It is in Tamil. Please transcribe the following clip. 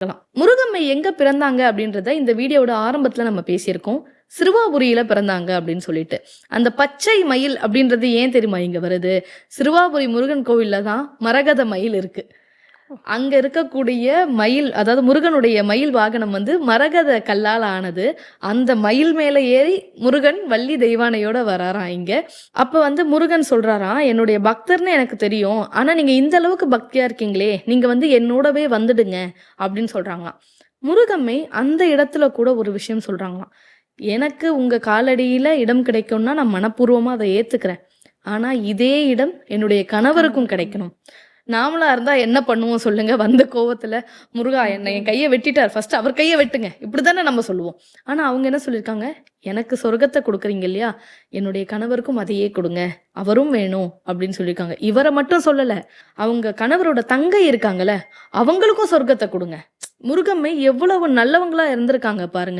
முருகம்மை எங்க பிறந்தாங்க அப்படின்றத இந்த வீடியோவோட ஆரம்பத்துல நம்ம பேசியிருக்கோம். சிறுவாபுரியில பிறந்தாங்க அப்படின்னு சொல்லிட்டு. அந்த பச்சை மயில் அப்படின்றது ஏன் தெரியுமா இங்க வருது? சிறுவாபுரி முருகன் கோவில்ல தான் மரகத மயில் இருக்கு. அங்க இருக்கக்கூடிய மயில், அதாவது முருகனுடைய மயில் வாகனம் வந்து மரகத கல்லால் ஆனது. அந்த மயில் மேல ஏறி முருகன் வள்ளி தெய்வானையோட வராராம் இங்க. அப்ப வந்து முருகன் சொல்றாராம், என்னுடைய பக்தர்னு எனக்கு தெரியும், ஆனா நீங்க இந்த அளவுக்கு பக்தியா இருக்கீங்களே, நீங்க வந்து என்னோடவே வந்துடுங்க அப்படின்னு சொல்றாங்களாம். முருகம்மை அந்த இடத்துல கூட ஒரு விஷயம் சொல்றாங்களாம், எனக்கு உங்க காலடியில இடம் கிடைக்கும்னா நான் மனப்பூர்வமா அதை ஏத்துக்கிறேன், ஆனா இதே இடம் என்னுடைய கணவருக்கும் கிடைக்கணும். நாமளா இருந்தா என்ன பண்ணுவோம் சொல்லுங்க? வந்த கோவத்துல, முருகா என்ன என் கையை வெட்டிட்டார், ஃபர்ஸ்ட் அவர் கையை வெட்டுங்க, இப்படித்தானே நம்ம சொல்லுவோம். ஆனா அவங்க என்ன சொல்லியிருக்காங்க, எனக்கு சொர்க்கத்தை கொடுக்குறீங்க இல்லையா, என்னுடைய கணவருக்கும் அதையே கொடுங்க, அவரும் வேணும் அப்படின்னு சொல்லியிருக்காங்க. இவரை மட்டும் சொல்லல, அவங்க கணவரோட தங்கை இருக்காங்கல்ல, அவங்களுக்கும் சொர்க்கத்தை கொடுங்க. முருகம்மை எவ்வளவு நல்லவங்களா இருந்திருக்காங்க பாருங்க.